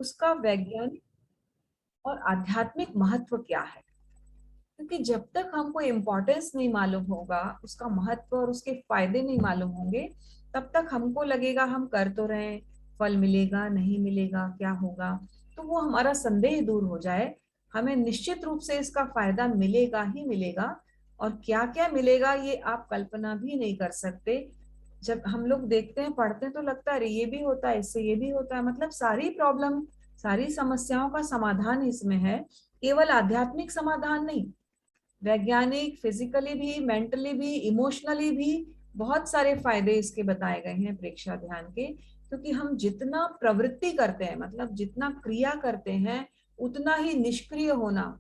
उसका वैज्ञानिक और आध्यात्मिक महत्व क्या है। क्योंकि जब तक हमको इम्पोर्टेंस नहीं मालूम होगा, उसका महत्व और उसके फायदे नहीं मालूम होंगे, तब तक हमको लगेगा हम कर तो रहे, फल मिलेगा नहीं मिलेगा क्या होगा। तो वो हमारा संदेह दूर हो जाए। हमें निश्चित रूप से इसका फायदा मिलेगा ही मिलेगा, और क्या क्या मिलेगा ये आप कल्पना भी नहीं कर सकते। जब हम लोग देखते हैं पढ़ते हैं तो लगता है अरे ये भी होता है, इससे ये भी होता है, मतलब सारी प्रॉब्लम, सारी समस्याओं का समाधान इसमें है, केवल आध्यात्मिक समाधान नहीं। वैज्ञानिक, फिजिकली भी, मेंटली भी, इमोशनली भी बहुत सारे फायदे इसके बताए गए हैं प्रेक्षा ध्यान के। क्योंकि हम जितना प्रवृत्ति करते हैं, मतलब जितना क्रिया करते हैं, उतना ही निष्क्रिय होना,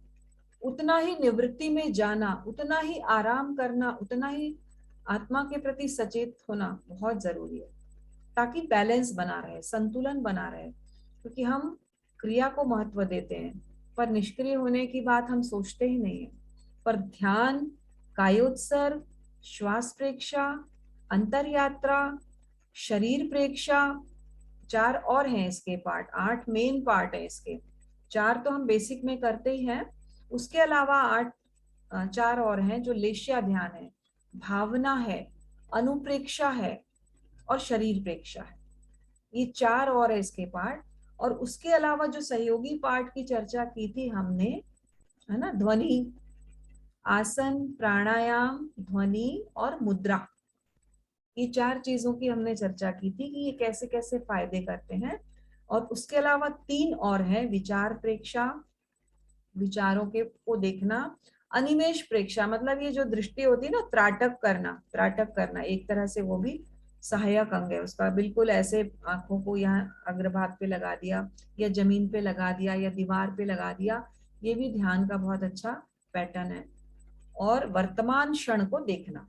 उतना ही निवृत्ति में जाना, उतना ही आराम करना, उतना ही आत्मा के प्रति सचेत होना बहुत जरूरी है, ताकि बैलेंस बना रहे, संतुलन बना रहे। क्योंकि हम क्रिया को महत्व देते हैं, पर निष्क्रिय होने की बात हम सोचते ही नहीं है। पर ध्यान, कायोत्सर्ग, श्वास प्रेक्षा, अंतर यात्रा, शरीर प्रेक्षा, चार और हैं इसके पार्ट, 8 मेन पार्ट है इसके। 4 तो हम बेसिक में करते ही हैं, उसके अलावा 8 4 और हैं जो लेश्या ध्यान है, भावना है, अनुप्रेक्षा है और शरीर प्रेक्षा है। ये 4 और है इसके पार्ट। और उसके अलावा जो सहयोगी पार्ट की चर्चा की थी हमने, है ना, ध्वनि, आसन, प्राणायाम, ध्वनि और मुद्रा, ये 4 चीजों की हमने चर्चा की थी कि ये कैसे कैसे फायदे करते हैं। और उसके अलावा 3 और हैं, विचार प्रेक्षा, विचारों के को देखना, अनिमेष प्रेक्षा, मतलब ये जो दृष्टि होती है ना, त्राटक करना, त्राटक करना एक तरह से वो भी सहायक अंग है उसका। बिल्कुल ऐसे आंखों को यहाँ अग्रभाग पे लगा दिया, या जमीन पे लगा दिया, या दीवार पे लगा दिया, ये भी ध्यान का बहुत अच्छा पैटर्न है। और वर्तमान क्षण को देखना,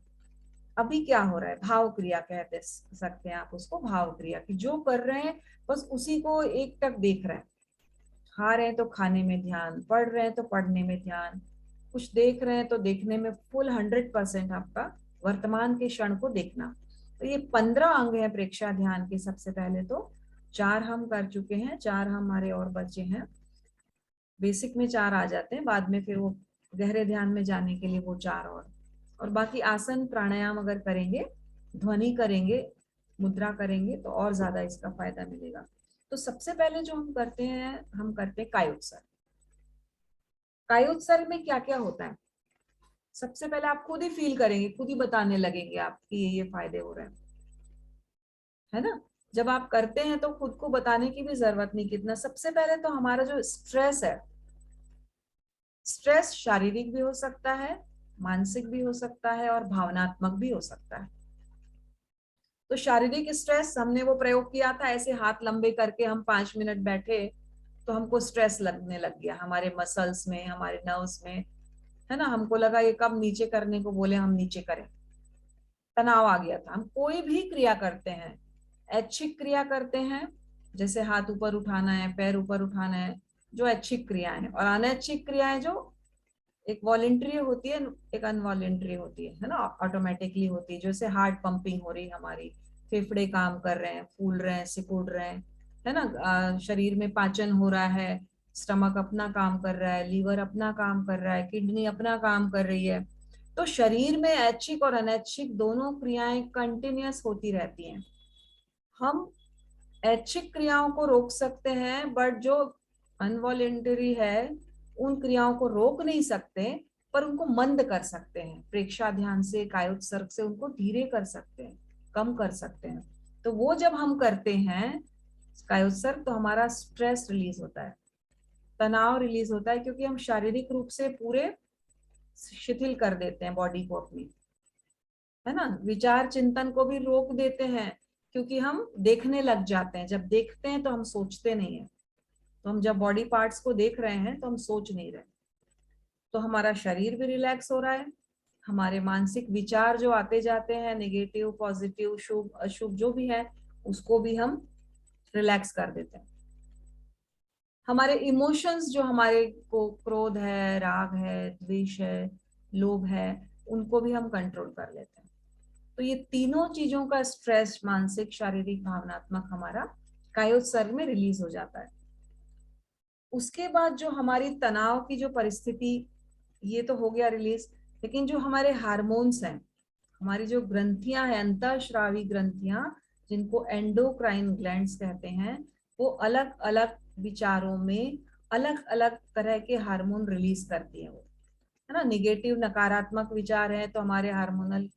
अभी क्या हो रहा है, भाव क्रिया कहते सकते हैं आप उसको, भाव क्रिया की जो कर रहे हैं बस उसी को एक टक देख रहे हैं। खा रहे हैं तो खाने में ध्यान, पढ़ रहे हैं तो पढ़ने में ध्यान, कुछ देख रहे हैं तो देखने में फुल 100% आपका वर्तमान के क्षण को देखना। तो ये 15 अंग है प्रेक्षा ध्यान के। सबसे पहले तो 4 हम कर चुके हैं, 4 हमारे और बचे हैं। बेसिक में 4 आ जाते हैं, बाद में फिर वो गहरे ध्यान में जाने के लिए वो 4 और बाकी आसन प्राणायाम अगर करेंगे, ध्वनि करेंगे, मुद्रा करेंगे तो और ज्यादा इसका फायदा मिलेगा। तो सबसे पहले जो हम करते हैं, हम करते हैं कायोत्सर्ग। कायोत्सर्ग में क्या क्या होता है, सबसे पहले आप खुद ही फील करेंगे, खुद ही बताने लगेंगे आप कि ये फायदे हो रहे हैं, है ना। जब आप करते हैं तो खुद को बताने की भी जरूरत नहीं कितना। सबसे पहले तो हमारा जो स्ट्रेस है, स्ट्रेस शारीरिक भी हो सकता है, मानसिक भी हो सकता है और भावनात्मक भी हो सकता है। तो शारीरिक स्ट्रेस, हमने वो प्रयोग किया था, ऐसे हाथ लंबे करके हम 5 मिनट बैठे तो हमको स्ट्रेस लगने लग गया हमारे मसल्स में, हमारे नर्व्स में, है ना। हमको लगा ये कब नीचे करने को बोले हम नीचे करें, तनाव आ गया था। हम कोई भी क्रिया करते हैं, ऐच्छिक क्रिया करते हैं, जैसे हाथ ऊपर उठाना है, पैर ऊपर उठाना है, जो ऐच्छिक क्रियाएं हैं, और अनैच्छिक क्रियाएं जो एक वॉलेंट्री होती है, एक अनवॉलेंट्री होती है ना, ऑटोमेटिकली होती है, जैसे हार्ट पंपिंग हो रही है हमारी, फेफड़े काम कर रहे हैं, फूल रहे हैं, सिकुड़ रहे हैं, है ना। शरीर में पाचन हो रहा है, स्टमक अपना काम कर रहा है, लीवर अपना काम कर रहा है, किडनी अपना काम कर रही है। तो शरीर में ऐच्छिक और अनैच्छिक दोनों क्रियाएं कंटिन्यूअस होती रहती हैं। हम ऐच्छिक क्रियाओं को रोक सकते हैं, बट जो अनवॉलेंटरी है उन क्रियाओं को रोक नहीं सकते, पर उनको मंद कर सकते हैं। प्रेक्षा ध्यान से, कायोत्सर्ग से उनको धीरे कर सकते हैं, कम कर सकते हैं। तो वो जब हम करते हैं कायोत्सर्ग, तो हमारा स्ट्रेस रिलीज होता है, तनाव रिलीज होता है, क्योंकि हम शारीरिक रूप से पूरे शिथिल कर देते हैं बॉडी को अपनी, है ना। विचार चिंतन को भी रोक देते हैं, क्योंकि हम देखने लग जाते हैं। जब देखते हैं तो हम सोचते नहीं है। तो हम जब बॉडी पार्ट्स को देख रहे हैं तो हम सोच नहीं रहे। तो हमारा शरीर भी रिलैक्स हो रहा है, हमारे मानसिक विचार जो आते जाते हैं, नेगेटिव पॉजिटिव शुभ अशुभ जो भी है, उसको भी हम रिलैक्स कर देते हैं। हमारे इमोशंस जो हमारे को, क्रोध है, राग है, द्वेष है, लोभ है, उनको भी हम कंट्रोल कर लेते हैं। तो ये तीनों चीजों का स्ट्रेस, मानसिक, शारीरिक, भावनात्मक, हमारा कायोत्सर्ग में रिलीज हो जाता है। उसके बाद जो हमारी तनाव की जो परिस्थिति, ये तो हो गया रिलीज, लेकिन जो हमारे हार्मोन्स हैं, हमारी जो ग्रंथियां हैं, अंतःस्रावी ग्रंथियां, जिनको एंडोक्राइन ग्लैंड्स कहते हैं, वो अलग अलग विचारों में अलग अलग तरह के हार्मोन रिलीज करती है वो, है ना। निगेटिव नकारात्मक विचार है तो हमारे हार्मोनल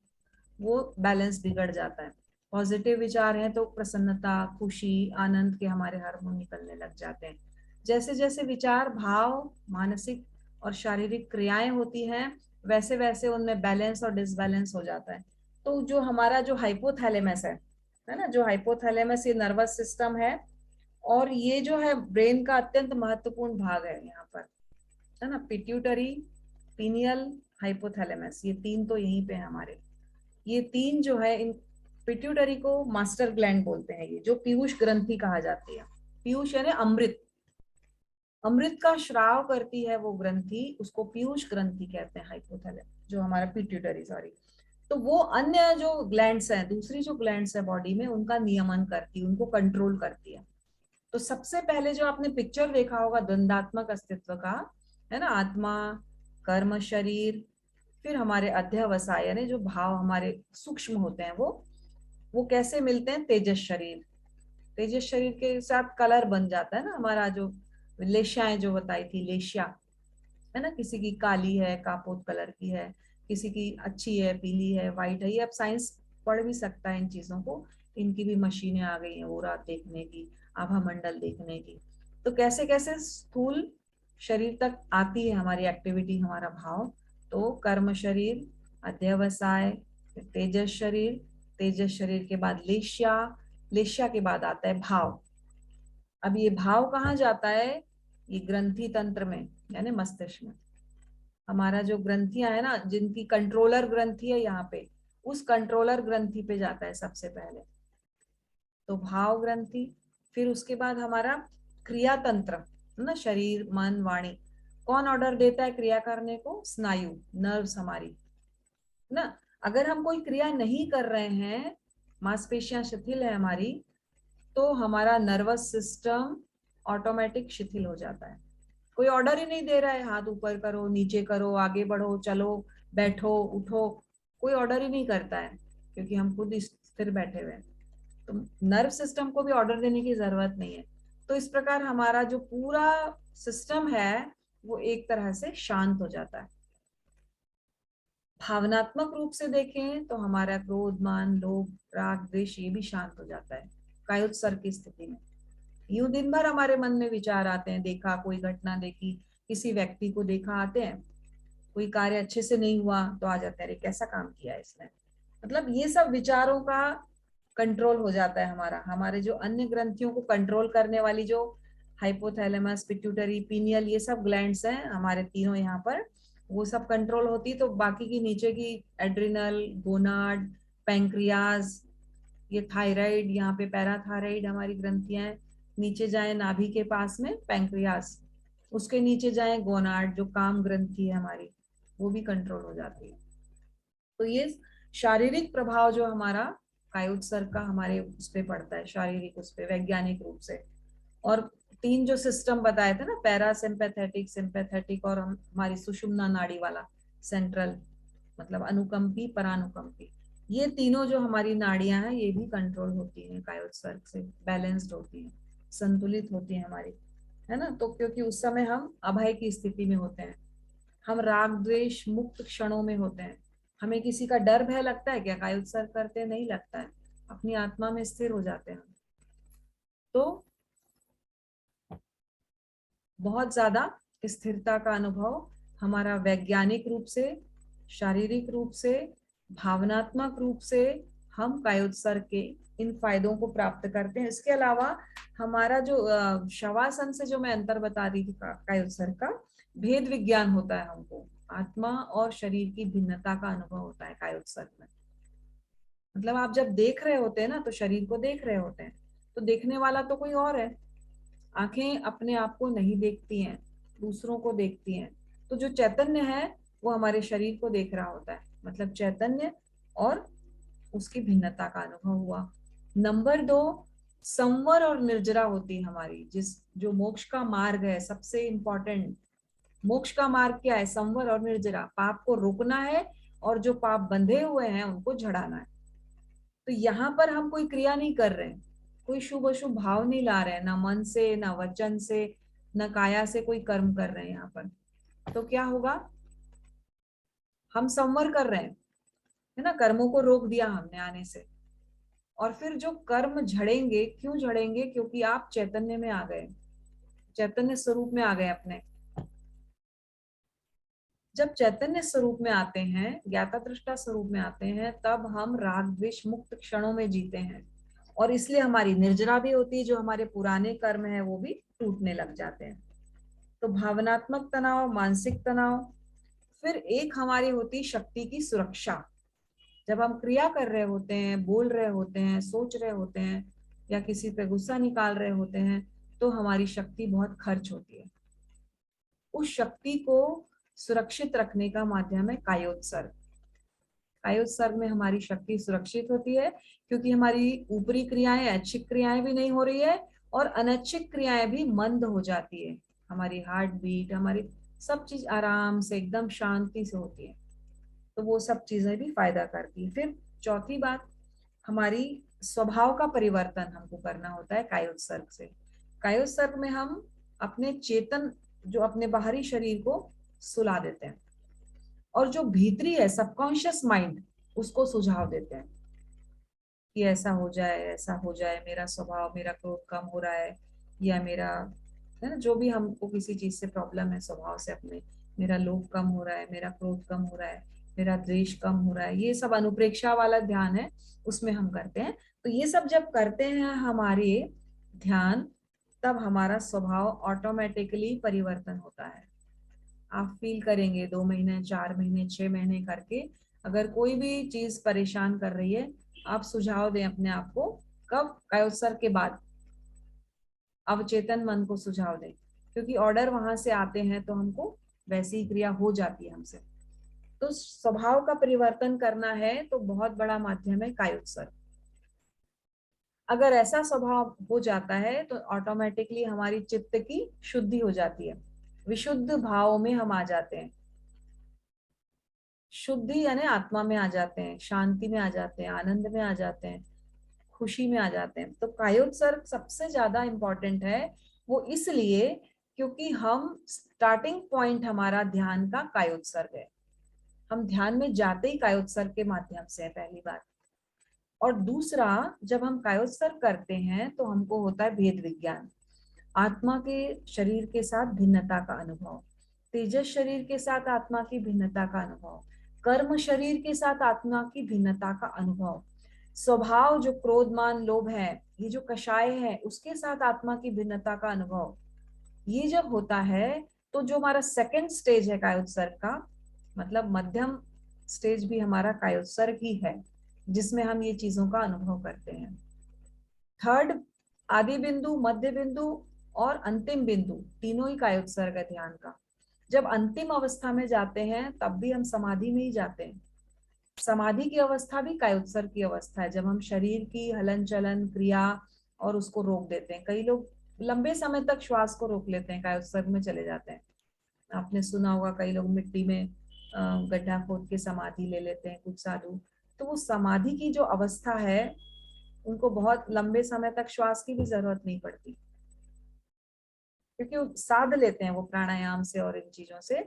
वो बैलेंस बिगड़ जाता है। पॉजिटिव विचार है तो प्रसन्नता, खुशी, आनंद के हमारे हार्मोन निकलने लग जाते हैं। जैसे जैसे विचार, भाव, मानसिक और शारीरिक क्रियाएं होती हैं, वैसे वैसे उनमें बैलेंस और डिसबैलेंस हो जाता है। तो जो हमारा जो हाइपोथैलेमस है ना, जो हाइपोथैलेमस ये नर्वस सिस्टम है, और ये जो है ब्रेन का अत्यंत महत्वपूर्ण भाग है यहाँ पर, है ना। पिट्यूटरी, पीनियल, हाइपोथैलेमस, ये तीन तो यहीं पे है हमारे। ये तीन जो है, इन पिट्यूटरी को मास्टर ग्लैंड बोलते हैं, ये जो पीयूष ग्रंथि कहा जाती है। पीयूष यानी अमृत, अमृत का श्राव करती है वो ग्रंथि, उसको पीयूष ग्रंथि कहते हैं, हाइपोथैलेमस जो हमारा पिट्यूटरी, सॉरी। तो वो अन्य जो ग्लैंड्स हैं, दूसरी जो ग्लैंड्स है बॉडी में, उनका नियमन करती है, उनको कंट्रोल करती है। तो सबसे पहले जो आपने पिक्चर देखा होगा द्वंदात्मक अस्तित्व का, है ना, आत्मा, कर्म, शरीर, फिर हमारे अध्यवसाय यानी जो भाव हमारे सूक्ष्म होते हैं, वो कैसे मिलते हैं, तेजस शरीर, तेजस शरीर के साथ कलर बन जाता है ना हमारा, जो लेशाएं जो बताई थी, लेशिया, है ना, किसी की काली है, कापोत कलर की है, किसी की अच्छी है, पीली है, व्हाइट है। ये अब साइंस पढ़ भी सकता है इन चीजों को, इनकी भी मशीनें आ गई हैं, ओरा देखने की, आभा मंडल देखने की। तो कैसे कैसे स्थूल शरीर तक आती है हमारी एक्टिविटी, हमारा भाव। तो कर्म शरीर, अध्यवसाय, फिर तेजस शरीर, तेजस शरीर के बाद लेश्या, लेश्या के बाद आता है भाव। अब ये भाव कहाँ जाता है, ये ग्रंथि तंत्र में, यानी मस्तिष्क में। हमारा जो ग्रंथियां है ना, जिनकी कंट्रोलर ग्रंथि है यहाँ पे, उस कंट्रोलर ग्रंथि पे जाता है सबसे पहले, तो भाव ग्रंथि। फिर उसके बाद हमारा क्रिया तंत्र, ना, शरीर, मन, वाणी। कौन ऑर्डर देता है क्रिया करने को, स्नायु, नर्व्स हमारी, ना। अगर हम कोई क्रिया नहीं कर रहे हैं, मांसपेशियां शिथिल है हमारी, तो हमारा नर्वस सिस्टम ऑटोमेटिक शिथिल हो जाता है। कोई ऑर्डर ही नहीं दे रहा है, हाथ ऊपर करो, नीचे करो, आगे बढ़ो, चलो, बैठो, उठो, कोई ऑर्डर ही नहीं करता है, क्योंकि हम खुद स्थिर बैठे हुए हैं। तो नर्व सिस्टम को भी ऑर्डर देने की जरूरत नहीं है। तो इस प्रकार हमारा जो पूरा सिस्टम है, वो एक तरह से शांत हो जाता है। भावनात्मक रूप से देखें तो हमारा क्रोध, मान, लोभ, राग, द्वेष, ये भी शांत हो जाता है कायोत्सर्ग की स्थिति में। यूं दिन भर हमारे मन में विचार आते हैं, देखा, कोई घटना देखी, किसी व्यक्ति को देखा, आते हैं, कोई कार्य अच्छे से नहीं हुआ तो आ जाते हैं, अरे कैसा काम किया इसने। मतलब ये सब विचारों का कंट्रोल हो जाता है हमारा। हमारे जो अन्य ग्रंथियों को कंट्रोल करने वाली जो हाइपोथैलेमस, पिट्यूटरी, पीनियल, ये सब ग्लैंड्स हैं हमारे तीनों यहाँ पर, वो सब कंट्रोल होती, तो बाकी की नीचे की एड्रिनल, गोनाड, पैंक्रियाज, ये थायराइड, यहाँ पे पैराथायराइड हमारी ग्रंथियां हैं। नीचे जाए नाभि के पास में पैंक्रियास, उसके नीचे जाए गोनाड, जो काम ग्रंथि है हमारी, वो भी कंट्रोल हो जाती है। तो ये शारीरिक प्रभाव जो हमारा कायोत्सर्ग का हमारे उस पे पड़ता है, शारीरिक उस पे, वैज्ञानिक रूप से। और तीन जो सिस्टम बताए थे ना, पैरा सिंपैथेटिक, सिंपैथेटिक, और हमारी सुषुम्ना नाड़ी वाला, सेंट्रल, मतलब अनुकंपी, परानुकंपी, ये तीनों जो हमारी नाड़ियां हैं, ये भी कंट्रोल होती हैं कायोत्सर्ग से, बैलेंस्ड होती हैं, संतुलित होती हैं हमारी, है ना। तो क्योंकि उस समय हम अभय की स्थिति में होते हैं, हम राग द्वेष मुक्त क्षणों में होते हैं। हमें किसी का डर भय लगता है क्या, कायोत्सर्ग करते नहीं लगता है, अपनी आत्मा में स्थिर हो जाते हैं। तो बहुत ज्यादा स्थिरता का अनुभव हमारा वैज्ञानिक रूप से, शारीरिक रूप से, भावनात्मक रूप से, हम कायोत्सर्ग के इन फायदों को प्राप्त करते हैं। इसके अलावा हमारा जो शवासन से जो मैं अंतर बता रही थी कायोत्सर्ग का, भेद विज्ञान होता है हमको, आत्मा और शरीर की भिन्नता का अनुभव होता है कायोत्सर्ग में। मतलब आप जब देख रहे होते हैं ना, तो शरीर को देख रहे होते हैं, तो देखने वाला तो कोई और है। आंखें अपने आप को नहीं देखती हैं, दूसरों को देखती हैं। तो जो चैतन्य है, वो हमारे शरीर को देख रहा होता है, मतलब चैतन्य और उसकी भिन्नता का अनुभव हुआ। नंबर 2, संवर और निर्जरा होती है हमारी, जो मोक्ष का मार्ग है, सबसे इंपॉर्टेंट मोक्ष का मार्ग क्या है? संवर और निर्जरा। पाप को रोकना है और जो पाप बंधे हुए हैं उनको झड़ाना है। तो यहाँ पर हम कोई क्रिया नहीं कर रहे हैं, कोई शुभ अशुभ भाव नहीं ला रहे हैं, ना मन से, ना वचन से, न काया से कोई कर्म कर रहे हैं यहाँ पर। तो क्या होगा? हम संवर कर रहे हैं, है ना, कर्मों को रोक दिया हमने आने से। और फिर जो कर्म झड़ेंगे, क्यों झड़ेंगे? क्योंकि आप चैतन्य में आ गए, चैतन्य स्वरूप में आ गए अपने। जब चैतन्य स्वरूप में आते हैं, ज्ञाता दृष्टा स्वरूप में आते हैं, तब हम राग द्वेष मुक्त क्षणों में जीते हैं। और इसलिए हमारी निर्जरा भी होती है, जो हमारे पुराने कर्म है वो भी टूटने लग जाते हैं। तो भावनात्मक तनाव, मानसिक तनाव। फिर एक हमारी होती शक्ति की सुरक्षा। जब हम क्रिया कर रहे होते हैं, बोल रहे होते हैं, सोच रहे होते हैं, या किसी पे गुस्सा निकाल रहे होते हैं, तो हमारी शक्ति बहुत खर्च होती है। उस शक्ति को सुरक्षित रखने का माध्यम है कायोत्सर्ग। कायोत्सर्ग में हमारी शक्ति सुरक्षित होती है, क्योंकि हमारी ऊपरी क्रियाएं, ऐच्छिक क्रियाएं भी नहीं हो रही है, और अनैच्छिक क्रियाएं भी मंद हो जाती है। हमारी हार्ट बीट, हमारी सब चीज आराम से, एकदम शांति से होती है। तो वो सब चीजें भी फायदा करती है। फिर चौथी बात, हमारी स्वभाव का परिवर्तन हमको करना होता है कायोत्सर्ग से। कायोत्सर्ग में हम अपने चेतन, जो अपने बाहरी शरीर को सुला देते हैं, और जो भीतरी है सबकॉन्शियस माइंड, उसको सुझाव देते हैं कि ऐसा हो जाए, ऐसा हो जाए, मेरा स्वभाव, मेरा क्रोध कम हो रहा है, या मेरा, है ना, जो भी हमको किसी चीज से प्रॉब्लम है स्वभाव से अपने, मेरा लोभ कम हो रहा है, मेरा क्रोध कम हो रहा है, मेरा द्वेष कम हो रहा है। ये सब अनुप्रेक्षा वाला ध्यान है, उसमें हम करते हैं। तो ये सब जब करते हैं हमारे ध्यान, तब हमारा स्वभाव ऑटोमेटिकली परिवर्तन होता है। आप फील करेंगे 2 महीने, 4 महीने, 6 महीने करके, अगर कोई भी चीज परेशान कर रही है, आप सुझाव दें अपने आप को। कब? कायोत्सर्ग के बाद अवचेतन मन को सुझाव दें, क्योंकि ऑर्डर वहां से आते हैं तो हमको वैसी ही क्रिया हो जाती है हमसे। तो स्वभाव का परिवर्तन करना है तो बहुत बड़ा माध्यम है कायोत्सर्ग। अगर ऐसा स्वभाव हो जाता है तो ऑटोमेटिकली हमारी चित्त की शुद्धि हो जाती है, विशुद्ध भाव में हम आ जाते हैं। शुद्धि यानी आत्मा में आ जाते हैं, शांति में आ जाते हैं, आनंद में आ जाते हैं, खुशी में आ जाते हैं। तो कायोत्सर्ग सबसे ज्यादा इंपॉर्टेंट है। वो इसलिए क्योंकि हम स्टार्टिंग पॉइंट हमारा ध्यान का कायोत्सर्ग है। हम ध्यान में जाते ही कायोत्सर्ग के माध्यम से है, पहली बात। और दूसरा, जब हम कायोत्सर्ग करते हैं तो हमको होता है भेद विज्ञान, आत्मा के शरीर के साथ भिन्नता का अनुभव, तेजस शरीर के साथ आत्मा की भिन्नता का अनुभव, कर्म शरीर के साथ आत्मा की भिन्नता का अनुभव, स्वभाव जो क्रोध मान लोभ है, ये जो कषाय है, उसके साथ आत्मा की भिन्नता का अनुभव। ये जब होता है तो जो हमारा सेकंड स्टेज है कायोत्सर्ग का, मतलब मध्यम स्टेज भी हमारा कायोत्सर्ग ही है, जिसमें हम ये चीजों का अनुभव करते हैं। थर्ड, आदि बिंदु, मध्य बिंदु और अंतिम बिंदु, तीनों ही कायोत्सर्ग है ध्यान का। जब अंतिम अवस्था में जाते हैं तब भी हम समाधि में ही जाते हैं। समाधि की अवस्था भी कायोत्सर्ग की अवस्था है, जब हम शरीर की हलन चलन क्रिया और उसको रोक देते हैं। कई लोग लंबे समय तक श्वास को रोक लेते हैं, कायोत्सर्ग में चले जाते हैं। आपने सुना होगा कई लोग मिट्टी में गड्ढा खोद के समाधि ले लेते हैं, कुछ साधु। तो वो समाधि की जो अवस्था है, उनको बहुत लंबे समय तक श्वास की भी जरूरत नहीं पड़ती, क्योंकि वो साध लेते हैं वो प्राणायाम से और इन चीजों से।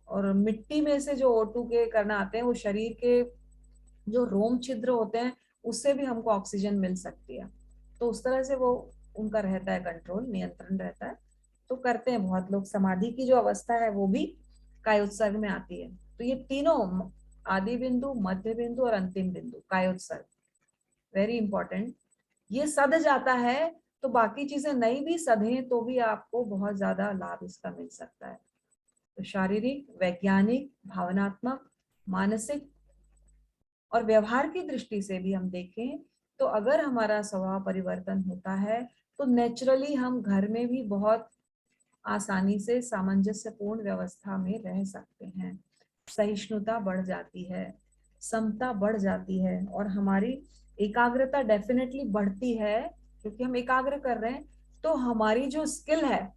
और मिट्टी में से जो O2 के करना आते हैं, वो शरीर के जो रोम छिद्र होते हैं उससे भी हमको ऑक्सीजन मिल सकती है। तो उस तरह से वो उनका रहता है कंट्रोल, नियंत्रण रहता है। तो करते हैं बहुत लोग। समाधि की जो अवस्था है वो भी कायोत्सर्ग में आती है। तो ये तीनों, आदि बिंदु, मध्य बिंदु और अंतिम बिंदु, कायोत्सर्ग, वेरी इंपॉर्टेंट। ये सध जाता है तो बाकी चीजें नहीं भी सधे तो भी आपको बहुत ज्यादा लाभ इसका मिल सकता है। तो शारीरिक, वैज्ञानिक, भावनात्मक, मानसिक और व्यवहार की दृष्टि से भी हम देखें तो अगर हमारा स्वभाव परिवर्तन होता है तो नेचुरली हम घर में भी बहुत आसानी से सामंजस्यपूर्ण व्यवस्था में रह सकते हैं। सहिष्णुता बढ़ जाती है, समता बढ़ जाती है, और हमारी एकाग्रता डेफिनेटली बढ़ती है। क्योंकि हम एकाग्र कर रहे हैं, तो हमारी जो स्किल है,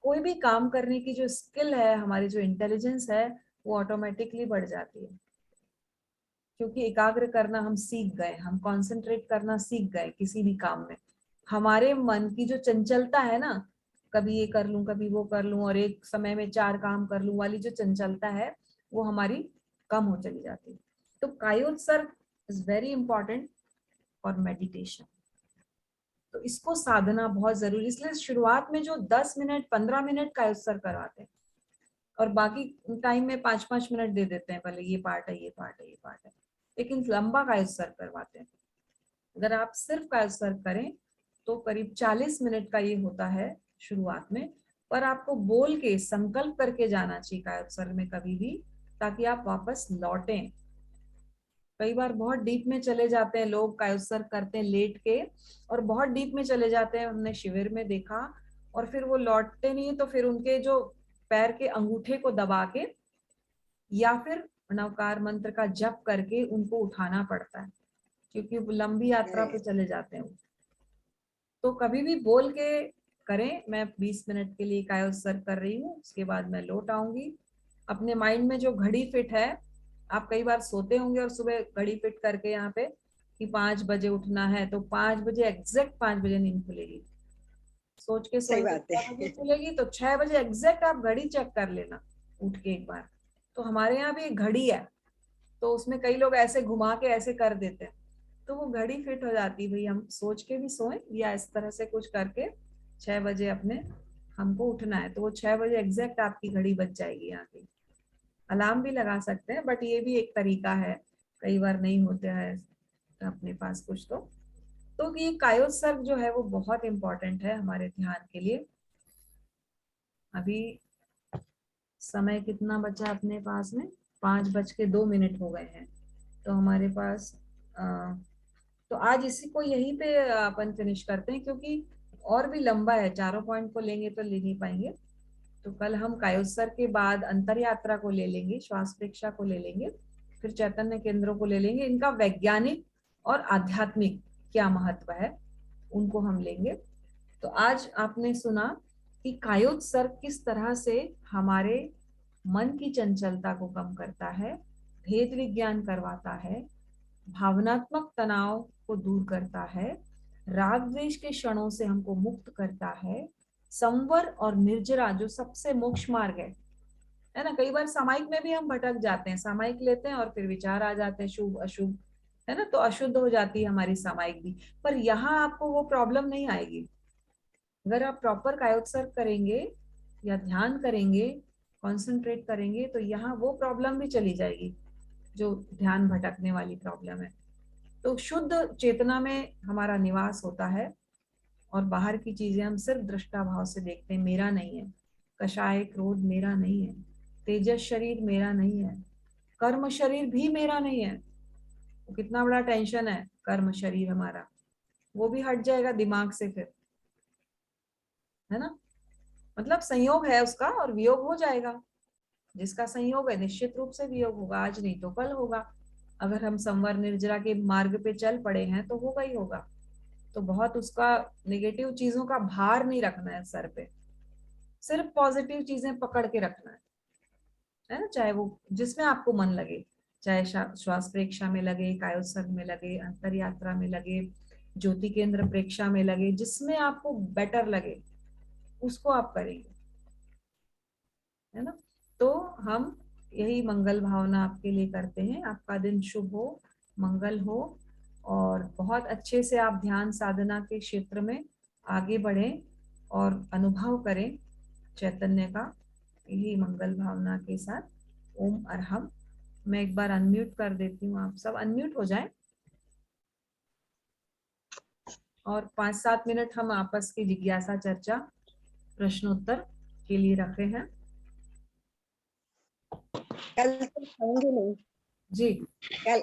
कोई भी काम करने की जो स्किल है, हमारी जो इंटेलिजेंस है, वो ऑटोमेटिकली बढ़ जाती है। क्योंकि एकाग्र करना हम सीख गए, हम कंसंट्रेट करना सीख गए किसी भी काम में। हमारे मन की जो चंचलता है ना, कभी ये कर लूं कभी वो कर लूं और एक समय में 4 काम कर लूं वाली जो चंचलता है, वो हमारी कम हो चली जाती है। तो कायोत्सर्ग is very important for meditation. तो इसको साधना बहुत जरूरी, इसलिए शुरुआत में जो 10 मिनट 15 मिनट कायोत्सर्ग करवाते हैं और बाकी टाइम में 5-5 मिनट दे देते हैं, भले ये पार्ट है ये पार्ट है ये पार्ट है, लेकिन लंबा कायोत्सर्ग करवाते हैं। अगर आप सिर्फ कायोत्सर्ग करें तो करीब 40 मिनट का ये होता है शुरुआत में, पर आपको बोल के संकल्प करके जाना चाहिए कायोत्सर्ग में कभी भी, ताकि आप वापस लौटें। कई बार बहुत डीप में चले जाते हैं लोग, कायोत्सर्ग करते हैं लेट के, और बहुत डीप में चले जाते हैं, हमने शिविर में देखा, और फिर वो लौटते नहीं, तो फिर उनके जो पैर के अंगूठे को दबा के या फिर नवकार मंत्र का जप करके उनको उठाना पड़ता है, क्योंकि वो लंबी यात्रा पे चले जाते हैं। तो कभी भी बोल के करें, मैं 20 मिनट के लिए कायोत्सर्ग कर रही हूँ, उसके बाद मैं लौट आऊंगी। अपने माइंड में जो घड़ी फिट है, आप कई बार सोते होंगे और सुबह घड़ी फिट करके यहाँ पे कि 5 बजे उठना है, तो 5 बजे एग्जैक्ट 5 बजे नींद खुलेगी। सोच के सही सोएंगे बात 6 बजे है। खुलेगी, तो 6 बजे एग्जैक्ट आप घड़ी चेक कर लेना उठ के एक बार। तो हमारे यहाँ भी एक घड़ी है, तो उसमें कई लोग ऐसे घुमा के ऐसे कर देते हैं, तो वो घड़ी फिट हो जाती है, भाई हम सोच के भी सोए या इस तरह से कुछ करके 6 बजे अपने हमको उठना है, तो वो 6 बजे एग्जैक्ट आपकी घड़ी बज जाएगी यहाँ की। अलार्म भी लगा सकते हैं, बट ये भी एक तरीका है, कई बार नहीं होते हैं अपने पास कुछ तो ये कायोत्सर्ग जो है वो बहुत इंपॉर्टेंट है हमारे ध्यान के लिए। अभी समय कितना बचा अपने पास में, 5:02 हो गए हैं, तो हमारे पास तो आज इसी को यहीं पे अपन फिनिश करते हैं, क्योंकि और भी लंबा है, चारों पॉइंट को लेंगे तो ले नहीं पाएंगे। तो कल हम कायोत्सर्ग के बाद अंतर यात्रा को ले लेंगे, श्वास प्रेक्षा को ले लेंगे, फिर चैतन्य केंद्रों को ले लेंगे, इनका वैज्ञानिक और आध्यात्मिक क्या महत्व है उनको हम लेंगे। तो आज आपने सुना कि कायोत्सर्ग किस तरह से हमारे मन की चंचलता को कम करता है, भेद विज्ञान करवाता है, भावनात्मक तनाव को दूर करता है, राग द्वेष के क्षणों से हमको मुक्त करता है, संवर और निर्जरा जो सबसे मोक्ष मार्ग है ना। कई बार सामायिक में भी हम भटक जाते हैं, सामायिक लेते हैं और फिर विचार आ जाते हैं शुभ अशुभ, है ना, तो अशुद्ध हो जाती है हमारी सामायिक भी। पर यहाँ आपको वो प्रॉब्लम नहीं आएगी, अगर आप प्रॉपर कायोत्सर्ग करेंगे या ध्यान करेंगे, कॉन्सेंट्रेट करेंगे, तो यहाँ वो प्रॉब्लम भी चली जाएगी जो ध्यान भटकने वाली प्रॉब्लम है। तो शुद्ध चेतना में हमारा निवास होता है, और बाहर की चीजें हम सिर्फ दृष्टा भाव से देखते हैं, मेरा नहीं है, कषाय क्रोध मेरा नहीं है, तेजस शरीर मेरा नहीं है, कर्म शरीर भी मेरा नहीं है। वो कितना बड़ा टेंशन है, कर्म शरीर हमारा, वो भी हट जाएगा दिमाग से फिर, है ना। मतलब संयोग है उसका और वियोग हो जाएगा, जिसका संयोग है निश्चित रूप से वियोग होगा, आज नहीं तो कल होगा। अगर हम संवर निर्जरा के मार्ग पे चल पड़े हैं तो होगा ही होगा। तो बहुत उसका नेगेटिव चीजों का भार नहीं रखना है सर पे, सिर्फ पॉजिटिव चीजें पकड़ के रखना है ना, चाहे वो जिसमें आपको मन लगे, चाहे श्वास प्रेक्षा में लगे, कायोत्सर्ग में लगे, अंतर यात्रा में लगे, ज्योति केंद्र प्रेक्षा में लगे, जिसमें आपको बेटर लगे उसको आप करेंगे, है ना। तो हम यही मंगल भावना आपके लिए करते हैं, आपका दिन शुभ हो, मंगल हो, और बहुत अच्छे से आप ध्यान साधना के क्षेत्र में आगे बढ़ें और अनुभव करें चैतन्य का, यही मंगल भावना के साथ। ओम अरहम। मैं एक बार अनम्यूट कर देती हूँ, आप सब अनम्यूट हो जाएं, और 5-7 मिनट हम आपस की जिज्ञासा चर्चा प्रश्नोत्तर के लिए रखे हैं। कल तो खाएंगे नहीं। जी। कल